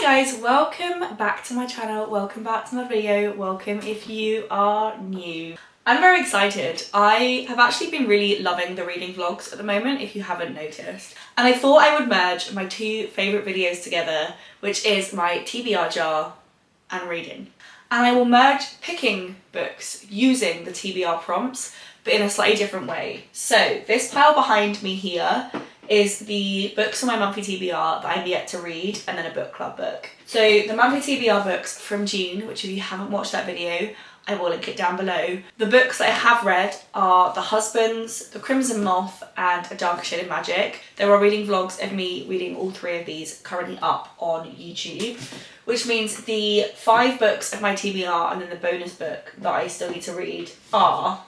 guys, welcome back to my channel, welcome back to my video, welcome if you are new. I'm very excited. I have actually been really loving the reading vlogs at the moment, if you haven't noticed. And I thought I would merge my two favourite videos together, which is my TBR jar and reading. And I will merge picking books using the TBR prompts, but in a slightly different way. So this pile behind me here is the books on my monthly TBR that I'm yet to read, and then a book club book. So the monthly TBR books from June, which if you haven't watched that video, I will link it down below. The books that I have read are The Husbands, The Crimson Moth, and A Darker Shade of Magic. There are reading vlogs of me reading all three of these currently up on YouTube, which means the 5 books of my TBR and then the bonus book that I still need to read are,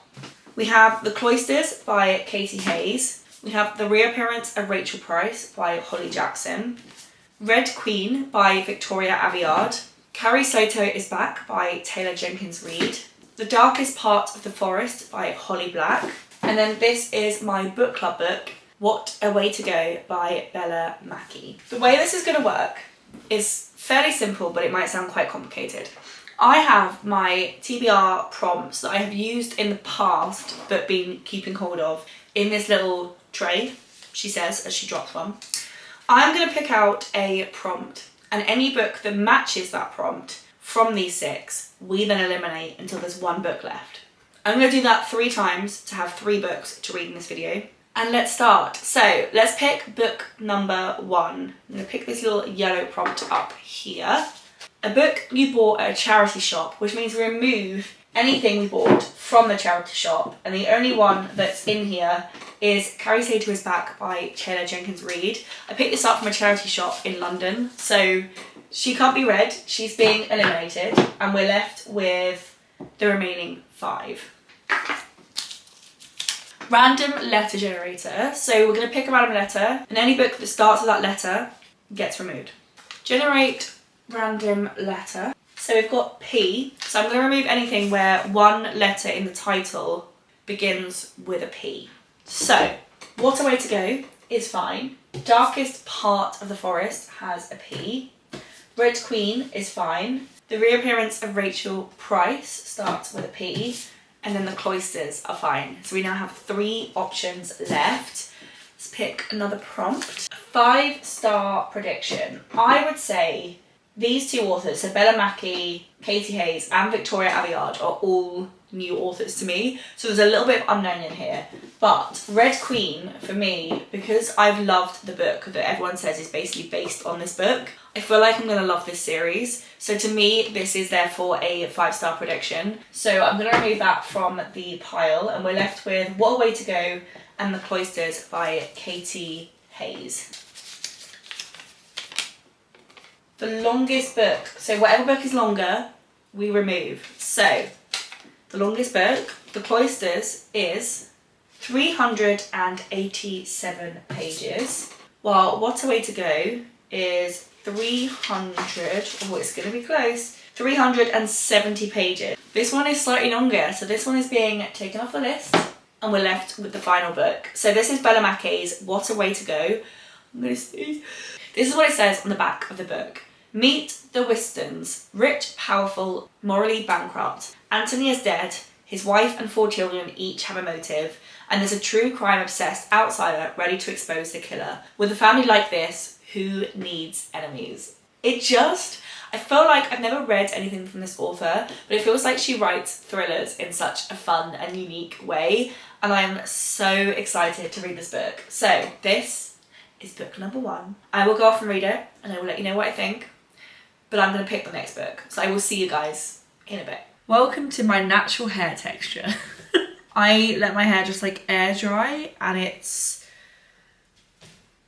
we have The Cloisters by Katie Hayes, we have The Reappearance of Rachel Price by Holly Jackson, Red Queen by Victoria Aveyard, Carrie Soto Is Back by Taylor Jenkins Reid, The Darkest Part of the Forest by Holly Black, and then this is my book club book, What a Way to Go by Bella Mackie. The way this is going to work is fairly simple, but it might sound quite complicated. I have my TBR prompts that I have used in the past but been keeping hold of in this little tray, she says as she drops one. I'm going to pick out a prompt, and any book that matches that prompt from these 6, we then eliminate until there's 1 book left. I'm going to do that 3 times to have 3 books to read in this video. And let's start. So let's pick book number 1. I'm going to pick this little yellow prompt up here. A book you bought at a charity shop, which means we remove anything we bought from the charity shop, and the only one that's in here is Carrie Soto Is Back by Taylor Jenkins Reid. I picked this up from a charity shop in London, so she can't be read, she's being eliminated, and we're left with the remaining 5. Random letter generator, so we're going to pick a random letter, and any book that starts with that letter gets removed. Generate random letter. So we've got P, so I'm going to remove anything where one letter in the title begins with a P. So, What a Way to Go is fine. Darkest Part of the Forest has a P. Red Queen is fine. The Reappearance of Rachel Price starts with a P. And then The Cloisters are fine. So we now have 3 options left. Let's pick another prompt. 5-star prediction. I would say these 2 authors, so Bella Mackie, Katie Hayes and Victoria Aveyard, are all new authors to me. So there's a little bit of unknown in here. But Red Queen, for me, because I've loved the book that everyone says is basically based on this book, I feel like I'm going to love this series. So to me, this is therefore a 5-star prediction. So I'm going to remove that from the pile, and we're left with What a Way to Go and The Cloisters by Katie Hayes. The longest book, so whatever book is longer, we remove. So, the longest book, The Cloisters, is 387 pages, while What a Way to Go is 370 pages. This one is slightly longer, so this one is being taken off the list, and we're left with the final book. So this is Bella Mackie's What a Way to Go. I'm gonna sneeze. This is what it says on the back of the book. Meet the Wistons, rich, powerful, morally bankrupt. Anthony is dead, his wife and 4 children each have a motive, and there's a true crime-obsessed outsider ready to expose the killer. With a family like this, who needs enemies? I feel like I've never read anything from this author, but it feels like she writes thrillers in such a fun and unique way, and I'm so excited to read this book. So this is book number 1. I will go off and read it, and I will let you know what I think. But I'm going to pick the next book, so I will see you guys in a bit. Welcome to my natural hair texture. I let my hair just like air dry, and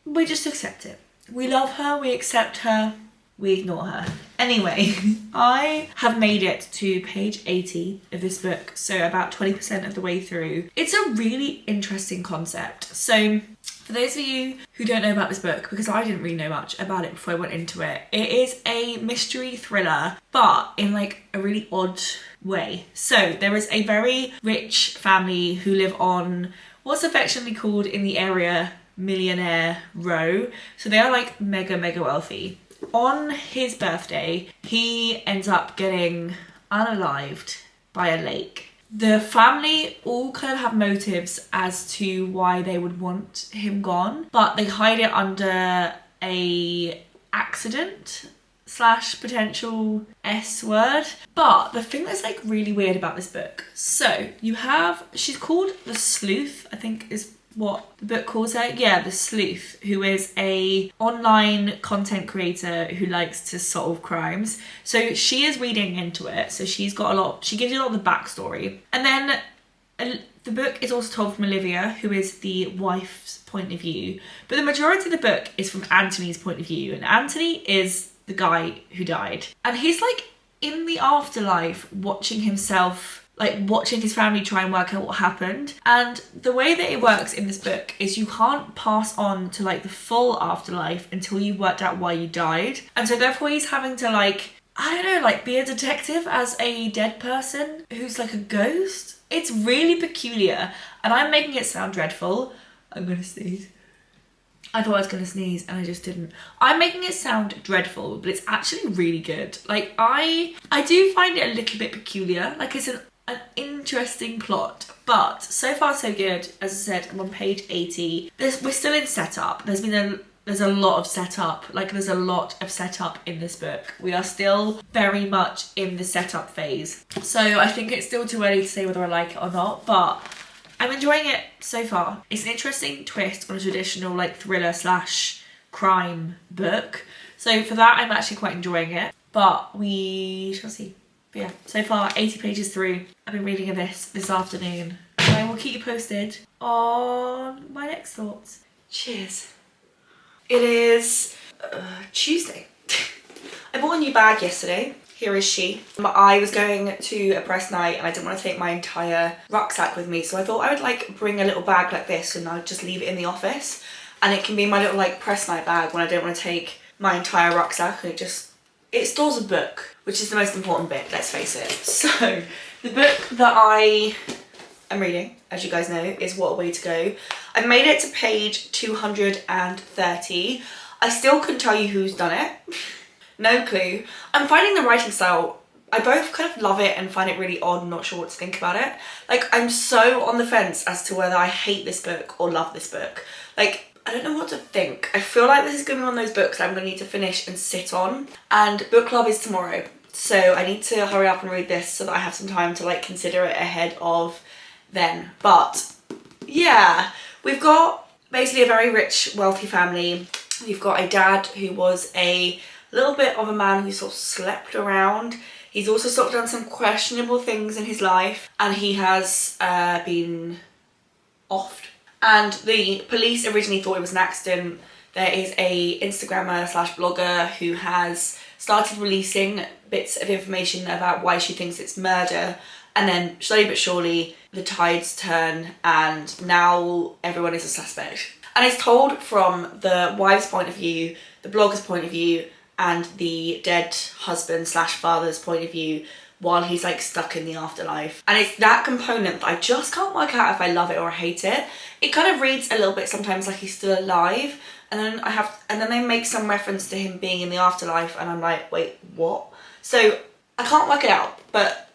we just accept it. We love her, we accept her, we ignore her. Anyway, I have made it to page 80 of this book, so about 20% of the way through. It's a really interesting concept. So for those of you who don't know about this book, because I didn't really know much about it before I went into it, it is a mystery thriller, but in like a really odd way. So there is a very rich family who live on what's affectionately called in the area Millionaire Row. So they are like mega wealthy. on his birthday, he ends up getting unalived by a lake. The family all kind of have motives as to why they would want him gone, but they hide it under a accident / potential S word. But the thing that's like really weird about this book, so you have, she's called the Sleuth, I think is what the book calls her. Yeah, the Sleuth, who is a online content creator who likes to solve crimes. So she is reading into it. So she's got a lot, she gives you a lot of the backstory. And then the book is also told from Olivia, who is the wife's point of view. But the majority of the book is from Anthony's point of view. And Anthony is the guy who died. And he's like in the afterlife watching himself, like watching his family try and work out what happened. And the way that it works in this book is you can't pass on to like the full afterlife until you've worked out why you died. And so therefore he's having to like, I don't know, like be a detective as a dead person who's like a ghost. It's really peculiar and I'm making it sound dreadful. I'm gonna sneeze. I thought I was gonna sneeze and I just didn't. I'm making it sound dreadful, but it's actually really good. Like I do find it a little bit peculiar. Like it's an interesting plot, but so far so good. As I said, I'm on page 80. We're still in setup. There's a lot of setup. Like there's a lot of setup in this book. We are still very much in the setup phase. So I think it's still too early to say whether I like it or not, but I'm enjoying it so far. It's an interesting twist on a traditional like thriller / crime book. So for that, I'm actually quite enjoying it, but we shall see. But yeah, so far 80 pages through. I've been reading this afternoon. And I will keep you posted on my next thoughts. Cheers. It is Tuesday. I bought a new bag yesterday. Here is she. I was going to a press night and I didn't want to take my entire rucksack with me, so I thought I would like bring a little bag like this and I'd just leave it in the office and it can be my little like press night bag when I don't want to take my entire rucksack, and it stores a book, which is the most important bit, let's face it. So the book that I am reading, as you guys know, is What a Way to Go. I've made it to page 230. I still couldn't tell you who's done it. No clue. I'm finding the writing style, I both kind of love it and find it really odd and not sure what to think about it. Like I'm so on the fence as to whether I hate this book or love this book. Like I don't know what to think. I feel like this is going to be one of those books that I'm going to need to finish and sit on. And book club is tomorrow. So I need to hurry up and read this so that I have some time to like consider it ahead of then. But yeah, we've got basically a very rich, wealthy family. We've got a dad who was a little bit of a man who sort of slept around. He's also sort of done some questionable things in his life and he has been offed. And the police originally thought it was an accident. There is a Instagrammer / blogger who has started releasing bits of information about why she thinks it's murder, and then slowly but surely the tides turn and now everyone is a suspect. And it's told from the wife's point of view, the blogger's point of view, and the dead husband / father's point of view while he's like stuck in the afterlife. And it's that component that I just can't work out if I love it or hate it. It kind of reads a little bit sometimes like he's still alive, and then they make some reference to him being in the afterlife and I'm like, wait, what? So I can't work it out. But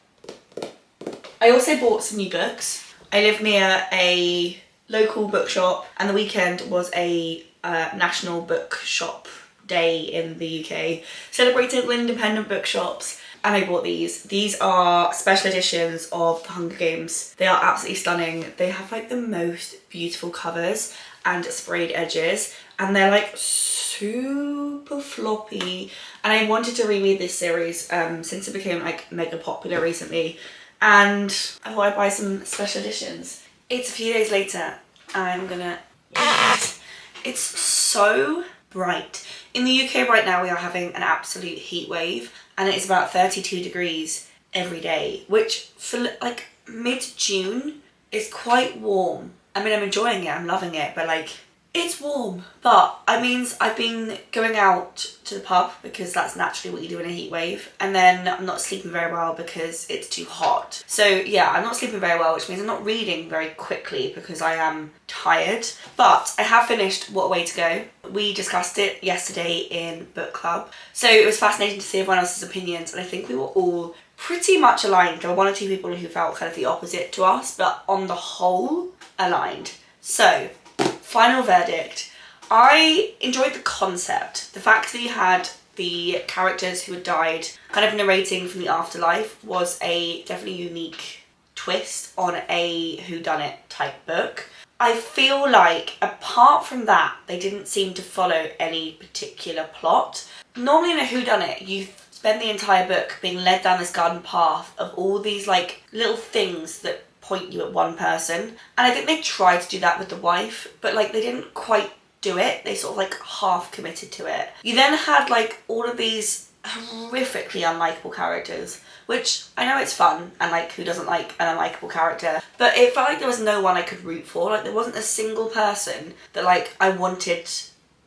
I also bought some new books. I live near a local bookshop and the weekend was a national bookshop day in the UK, celebrating independent bookshops, and I bought these. These are special editions of The Hunger Games. They are absolutely stunning. They have like the most beautiful covers and sprayed edges, and they're like super floppy, and I wanted to reread this series since it became like mega popular recently, and I thought I'd buy some special editions. It's a few days later and I'm gonna, yes, it's so bright. In the UK right now we are having an absolute heat wave and it's about 32 degrees every day, which for like mid-June is quite warm. I mean, I'm enjoying it, I'm loving it, but like It's warm, but it means I've been going out to the pub because that's naturally what you do in a heat wave, and then I'm not sleeping very well because it's too hot. So yeah, I'm not sleeping very well, which means I'm not reading very quickly because I am tired. But I have finished What a Way to Go. We discussed it yesterday in book club, so it was fascinating to see everyone else's opinions, and I think we were all pretty much aligned. There were one or two people who felt kind of the opposite to us, but on the whole, aligned. So final verdict. I enjoyed the concept. The fact that you had the characters who had died kind of narrating from the afterlife was a definitely unique twist on a whodunit type book. I feel like apart from that, they didn't seem to follow any particular plot. Normally in a whodunit, you spend the entire book being led down this garden path of all these like little things that point you at one person, and I think they tried to do that with the wife, but like they didn't quite do it. They sort of like half committed to it. You then had like all of these horrifically unlikable characters, which I know it's fun, and like who doesn't like an unlikable character, but it felt like there was no one I could root for. Like there wasn't a single person that like I wanted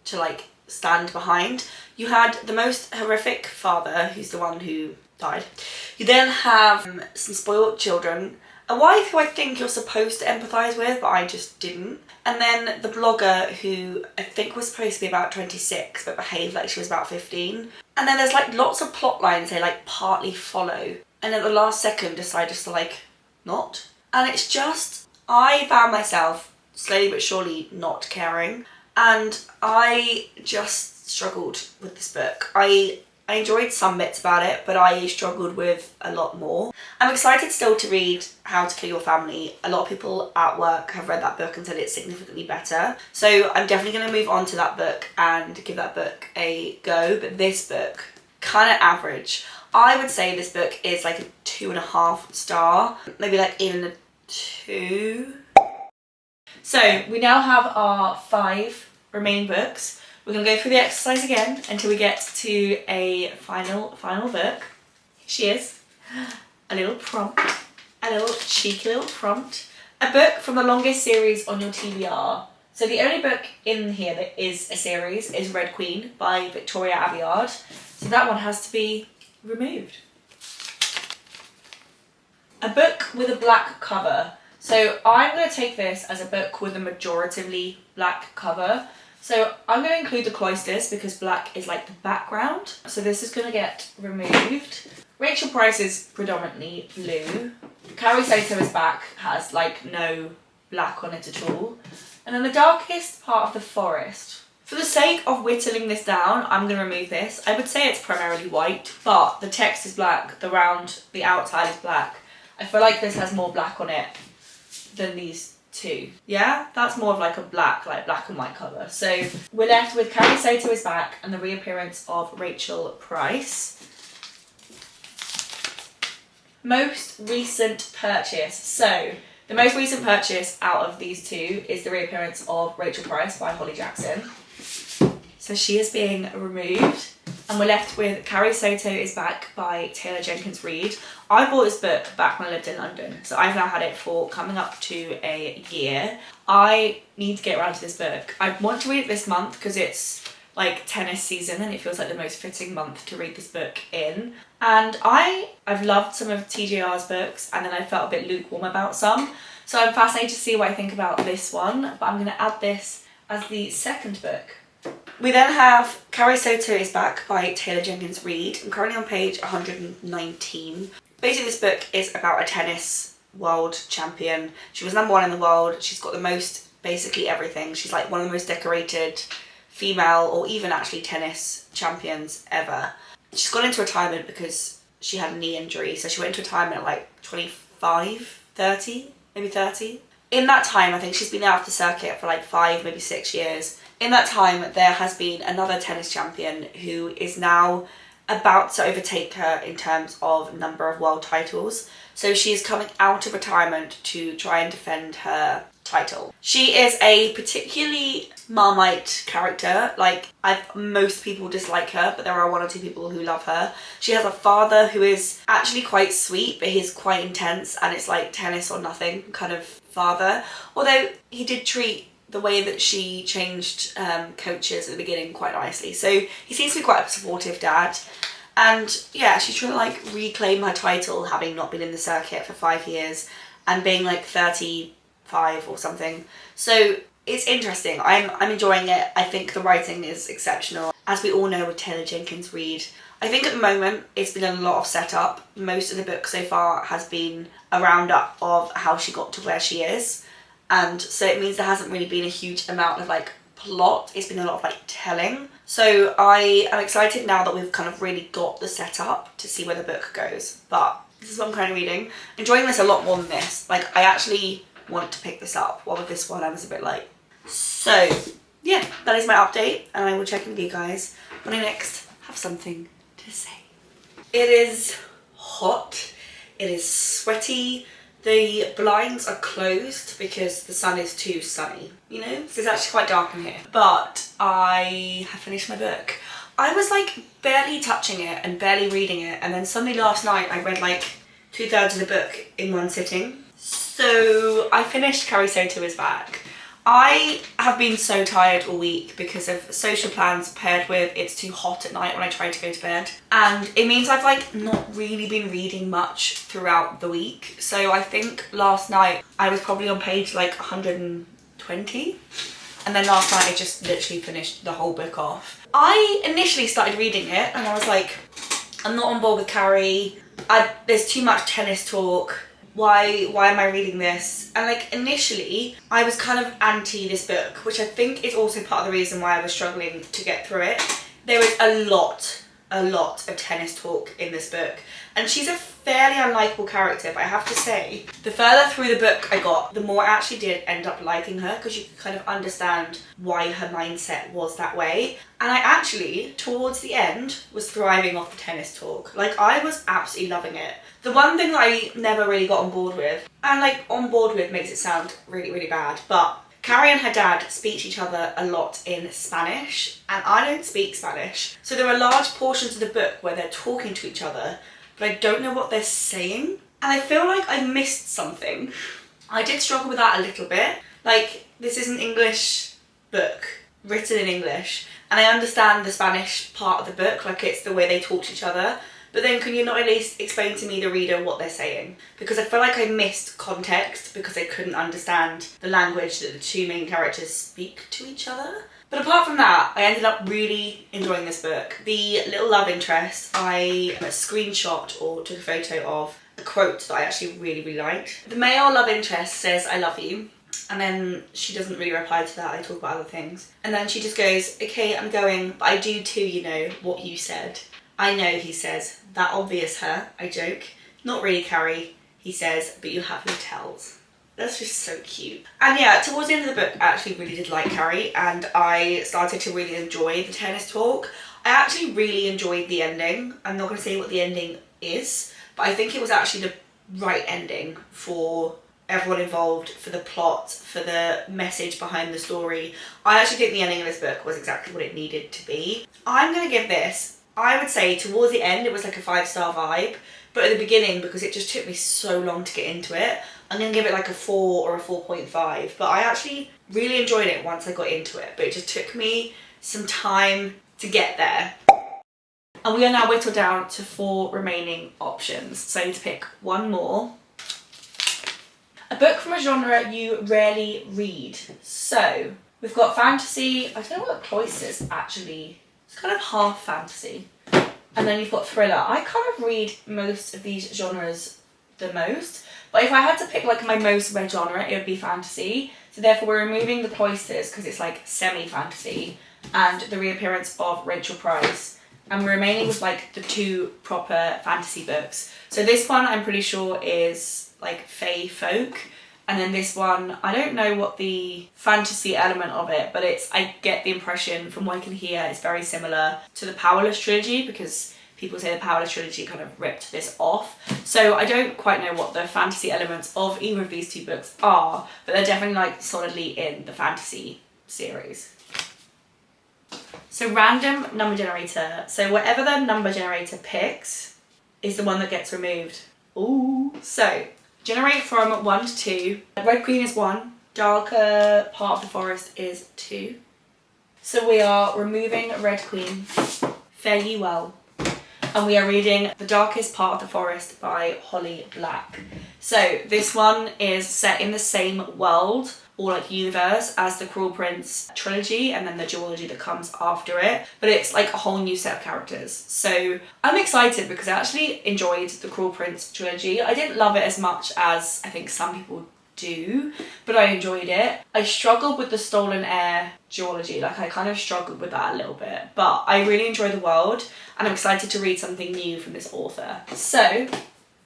to like stand behind. You had the most horrific father, who's the one who died. You then have some spoiled children, a wife who I think you're supposed to empathise with, but I just didn't. And then the blogger who I think was supposed to be about 26, but behaved like she was about 15. And then there's like lots of plot lines they like partly follow, and at the last second decide just to like not. And it's just, I found myself slowly but surely not caring, and I just struggled with this book. I enjoyed some bits about it, but I struggled with a lot more. I'm excited still to read How to Kill Your Family. A lot of people at work have read that book and said it's significantly better. So I'm definitely going to move on to that book and give that book a go. But this book, kind of average. I would say this book is like a 2.5 star, maybe like even a 2. So we now have our 5 remaining books. We're going to go through the exercise again until we get to a final book. Here she is. A little prompt. A little cheeky little prompt. A book from the longest series on your TBR. So the only book in here that is a series is Red Queen by Victoria Aveyard. So that one has to be removed. A book with a black cover. So I'm going to take this as a book with a majoritively black cover. So I'm going to include the cloisters because black is like the background. So this is going to get removed. Rachel Price is predominantly blue. Carrie Soto Is Back has like no black on it at all. And then the darkest part of the forest. For the sake of whittling this down, I'm going to remove this. I would say it's primarily white, but the text is black, the outside is black. I feel like this has more black on it than these two. Yeah, that's more of like a black and white cover. So we're left with Carrie Soto Is Back and the reappearance of Rachel Price. Most recent purchase. So the most recent purchase out of these two is the reappearance of Rachel Price by Holly Jackson. So she is being removed. And we're left with Carrie Soto Is Back by Taylor Jenkins Reid. I bought this book back when I lived in London, so I've now had it for coming up to a year. I need to get around to this book. I want to read it this month because it's like tennis season and it feels like the most fitting month to read this book in. And I've loved some of TJR's books, and then I felt a bit lukewarm about some. So I'm fascinated to see what I think about this one, but I'm going to add this as the second book. We then have Carrie Soto Is Back by Taylor Jenkins Reid. I'm currently on page 119. Basically this book is about a tennis world champion. She was number 1 in the world. She's got the most, basically everything. She's like one of the most decorated female or even actually tennis champions ever. She's gone into retirement because she had a knee injury. So she went into retirement at like 25, 30, maybe 30. In that time, I think she's been out of the circuit for like 5, maybe 6 years. In that time, there has been another tennis champion who is now about to overtake her in terms of number of world titles. So she is coming out of retirement to try and defend her title. She is a particularly Marmite character. Like, most people dislike her, but there are 1 or 2 people who love her. She has a father who is actually quite sweet, but he's quite intense, and it's like tennis or nothing kind of father. Although he did treat the way that she changed coaches at the beginning quite nicely. So he seems to be quite a supportive dad. And yeah, she's trying to like reclaim her title, having not been in the circuit for 5 years and being like 35 or something. So it's interesting. I'm enjoying it. I think the writing is exceptional. As we all know with Taylor Jenkins Reid, I think at the moment it's been a lot of setup. Most of the book so far has been a roundup of how she got to where she is. And so it means there hasn't really been a huge amount of like plot. It's been a lot of like telling. So I am excited now that we've kind of really got the setup to see where the book goes. But this is what I'm currently reading. Enjoying this a lot more than this. Like I actually want to pick this up, while with this one I was a bit late. So yeah, that is my update, and I will check in with you guys when I next have something to say. It is hot, it is sweaty, the blinds are closed because the sun is too sunny, you know? So it's actually quite dark in here. But I have finished my book. I was like barely touching it and barely reading it, and then suddenly last night I read like 2/3 of the book in one sitting. So I finished Carrie Soto Is Back. I have been so tired all week because of social plans paired with it's too hot at night when I try to go to bed. And it means I've like not really been reading much throughout the week. So I think last night I was probably on page like 120. And then last night I just literally finished the whole book off. I initially started reading it and I was like, I'm not on board with Carrie. There's too much tennis talk. Why am I reading this? And like initially I was kind of anti this book, which I think is also part of the reason why I was struggling to get through it. There is a lot of tennis talk in this book, and she's a fairly unlikable character, but I have to say the further through the book I got, the more I actually did end up liking her, because you could kind of understand why her mindset was that way. And I actually, towards the end, was thriving off the tennis talk. Like I was absolutely loving it. The one thing that I never really got on board with, and like on board with makes it sound really, really bad, but Carrie and her dad speak to each other a lot in Spanish, and I don't speak Spanish. So there are large portions of the book where they're talking to each other, but I don't know what they're saying. And I feel like I missed something. I did struggle with that a little bit. Like, this is an English book, written in English, and I understand the Spanish part of the book, like it's the way they talk to each other. But then can you not at least explain to me, the reader, what they're saying? Because I feel like I missed context because I couldn't understand the language that the two main characters speak to each other. But apart from that, I ended up really enjoying this book. The little love interest, I screenshot or took a photo of a quote that I actually really, really liked. The male love interest says, "I love you." And then she doesn't really reply to that. I talk about other things. And then she just goes, "Okay, I'm going, but I do too, you know, what you said." "I know," he says. "That obvious, her," I joke. "Not really, Carrie," he says, "but you have your tells." That's just so cute. And yeah, towards the end of the book, I actually really did like Carrie, and I started to really enjoy the tennis talk. I actually really enjoyed the ending. I'm not going to say what the ending is, but I think it was actually the right ending for everyone involved, for the plot, for the message behind the story. I actually think the ending of this book was exactly what it needed to be. I'm going to give this, I would say towards the end it was like a 5-star vibe, but at the beginning, because it just took me so long to get into it, I'm going to give it like a 4 or a 4.5. But I actually really enjoyed it once I got into it, but it just took me some time to get there. And we are now whittled down to 4 remaining options. So I need to pick one more. A book from a genre you rarely read. So we've got fantasy. I don't know what the cloister's actually. It's kind of half fantasy. And then you've got thriller. I kind of read most of these genres the most. But if I had to pick like my most read genre, it would be fantasy. So therefore we're removing the cloisters because it's like semi-fantasy, and the reappearance of Rachel Price. And we're remaining with like the 2 proper fantasy books. So this one I'm pretty sure is like fae folk. And then this one, I don't know what the fantasy element of it, but I get the impression from what I can hear, it's very similar to the Powerless trilogy, because people say the Powerless trilogy kind of ripped this off. So I don't quite know what the fantasy elements of either of these 2 books are, but they're definitely like solidly in the fantasy series. So random number generator. So whatever the number generator picks is the one that gets removed. Ooh. So generate from 1 to 2. Red Queen is 1, darker part of the forest is 2. So we are removing Red Queen, Fare Ye Well, and we are reading The Darkest Part of the Forest by Holly Black. So this one is set in the same world or like universe as the Cruel Prince trilogy and then the duology that comes after it, but it's like a whole new set of characters. So I'm excited because I actually enjoyed the Cruel Prince trilogy. I didn't love it as much as I think some people do, but I enjoyed it. I struggled with the Stolen Heir duology, like I kind of struggled with that a little bit, but I really enjoy the world and I'm excited to read something new from this author. So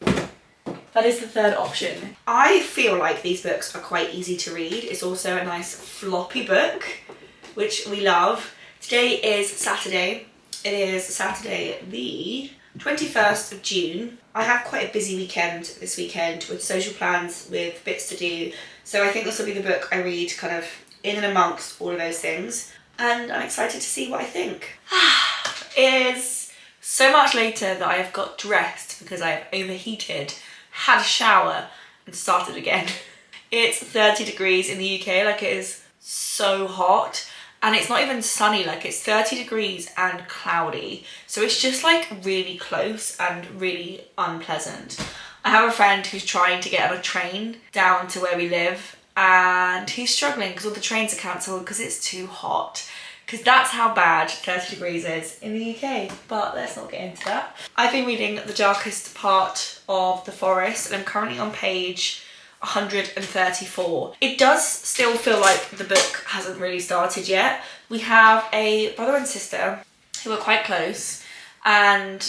that is the third option. I feel like these books are quite easy to read. It's also a nice floppy book, which we love. Today is Saturday. It is Saturday the 21st of June. I have quite a busy weekend this weekend with social plans, with bits to do. So I think this will be the book I read kind of in and amongst all of those things. And I'm excited to see what I think. It is so much later that I have got dressed because I have overheated, had a shower and started again. It's 30 degrees in the UK, like it is so hot, and it's not even sunny, like it's 30 degrees and cloudy, so it's just like really close and really unpleasant. I have a friend who's trying to get on a train down to where we live and he's struggling because all the trains are cancelled because it's too hot. Because that's how bad 30 degrees is in the UK, but let's not get into that. I've been reading The Darkest Part of the Forest and I'm currently on page 134. It does still feel like the book hasn't really started yet. We have a brother and sister who are quite close and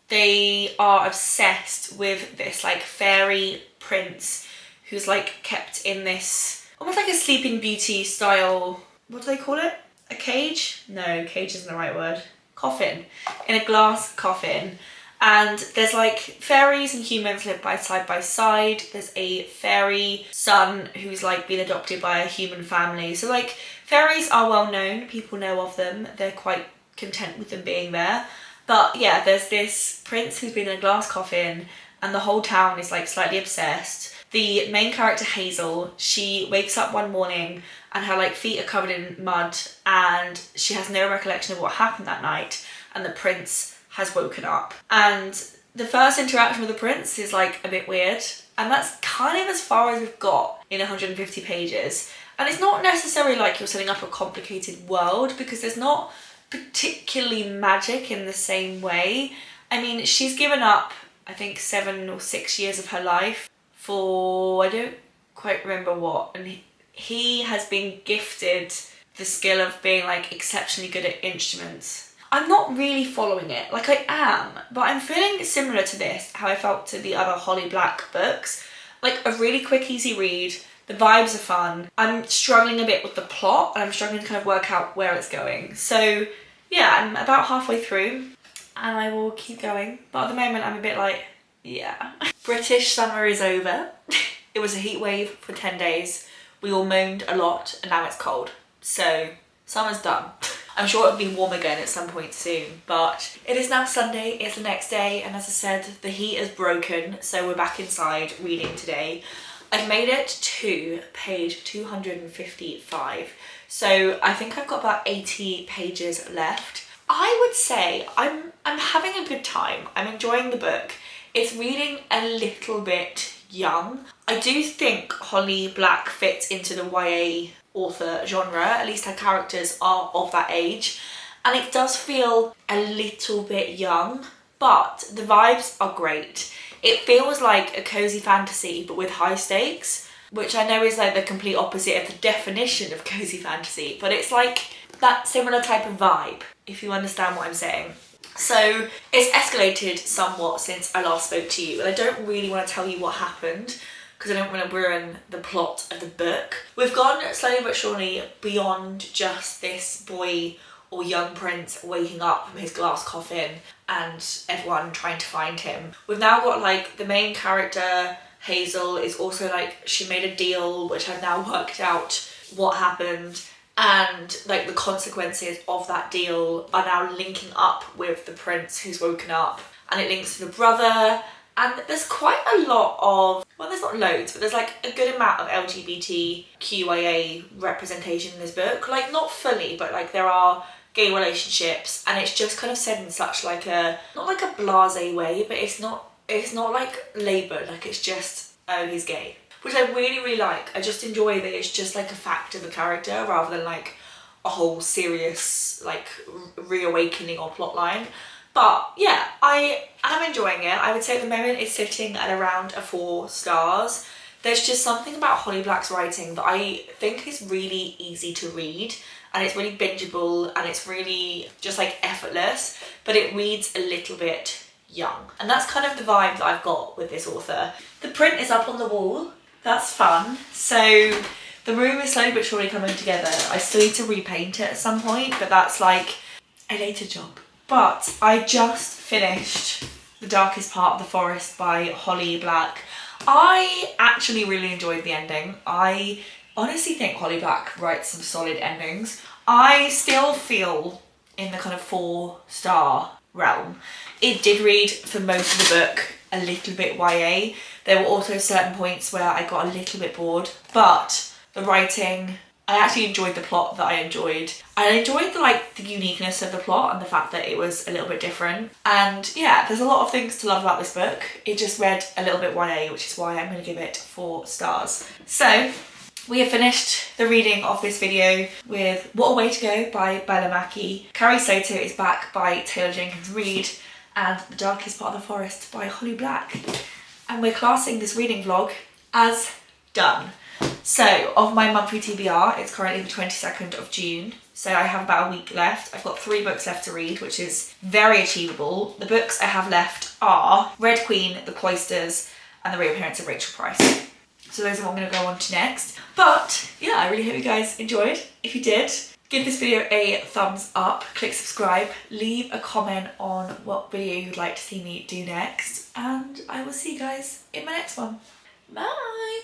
they are obsessed with this like fairy prince who's like kept in this, almost like a Sleeping Beauty style, what do they call it? A cage? No, cage isn't the right word. Coffin. In a glass coffin. And there's like fairies and humans live side by side. There's a fairy son who's like been adopted by a human family. So like fairies are well known. People know of them. They're quite content with them being there. But yeah, there's this prince who's been in a glass coffin and the whole town is like slightly obsessed. The main character, Hazel, she wakes up one morning and her like feet are covered in mud and she has no recollection of what happened that night, and the prince has woken up. And the first interaction with the prince is like a bit weird, and that's kind of as far as we've got in 150 pages. And it's not necessarily like you're setting up a complicated world because there's not particularly magic in the same way. I mean, she's given up, I think 7 or 6 years of her life for, I don't quite remember what, and he has been gifted the skill of being like exceptionally good at instruments. I'm not really following it, like I am, but I'm feeling similar to this, how I felt to the other Holly Black books. Like a really quick, easy read, the vibes are fun. I'm struggling a bit with the plot and I'm struggling to kind of work out where it's going. So yeah, I'm about halfway through and I will keep going. But at the moment I'm a bit like, yeah. British summer is over. It was a heat wave for 10 days. We all moaned a lot and now it's cold. So summer's done. I'm sure it'll be warm again at some point soon, but it is now Sunday, it's the next day, and as I said, the heat is broken, so we're back inside reading today. I've made it to page 255, so I think I've got about 80 pages left. I would say I'm having a good time. I'm enjoying the book. It's reading a little bit young. I do think Holly Black fits into the YA author genre, at least her characters are of that age, and it does feel a little bit young, but the vibes are great. It feels like a cozy fantasy but with high stakes, which I know is like the complete opposite of the definition of cozy fantasy, but it's like that similar type of vibe, if you understand what I'm saying. So it's escalated somewhat since I last spoke to you, and I don't really want to tell you what happened because I don't want to ruin the plot of the book. We've gone slowly but surely beyond just this boy or young prince waking up from his glass coffin and everyone trying to find him. We've now got like the main character, Hazel, is also like, she made a deal, which I've now worked out what happened, and like the consequences of that deal are now linking up with the prince who's woken up, and it links to the brother and there's quite a lot of, well, there's not loads, but there's like a good amount of LGBTQIA representation in this book. Like, not fully, but like there are gay relationships, and it's just kind of said in such like a, not like a blasé way, but it's not like laboured, like it's just, oh, he's gay, which I really, really like. I just enjoy that it's just like a fact of a character rather than like a whole serious like reawakening or plot line. But yeah, I am enjoying it. I would say at the moment it's sitting at around a 4 stars. There's just something about Holly Black's writing that I think is really easy to read, and it's really bingeable, and it's really just like effortless, but it reads a little bit young. And that's kind of the vibe that I've got with this author. The print is up on the wall. That's fun. So the room is slowly but surely coming together. I still need to repaint it at some point, but that's like a later job. But I just finished The Darkest Part of the Forest by Holly Black. I actually really enjoyed the ending. I honestly think Holly Black writes some solid endings. I still feel in the kind of 4-star realm. It did read, for most of the book, a little bit YA. There were also certain points where I got a little bit bored, but the writing, I actually enjoyed the plot that I enjoyed. I enjoyed the uniqueness of the plot and the fact that it was a little bit different. And yeah, there's a lot of things to love about this book. It just read a little bit YA, which is why I'm going to give it 4 stars. So we have finished the reading of this video with What a Way to Go by Bella Mackie, Carrie Soto Is Back by Taylor Jenkins Reid, and The Darkest Part of the Forest by Holly Black. And we're classing this reading vlog as done. So, of my monthly TBR, it's currently the 22nd of June, so I have about a week left. I've got 3 books left to read, which is very achievable. The books I have left are Red Queen, The Cloisters, and The Reappearance of Rachel Price. So those are what I'm going to go on to next. But yeah, I really hope you guys enjoyed. If you did, give this video a thumbs up, click subscribe, leave a comment on what video you'd like to see me do next, and I will see you guys in my next one. Bye!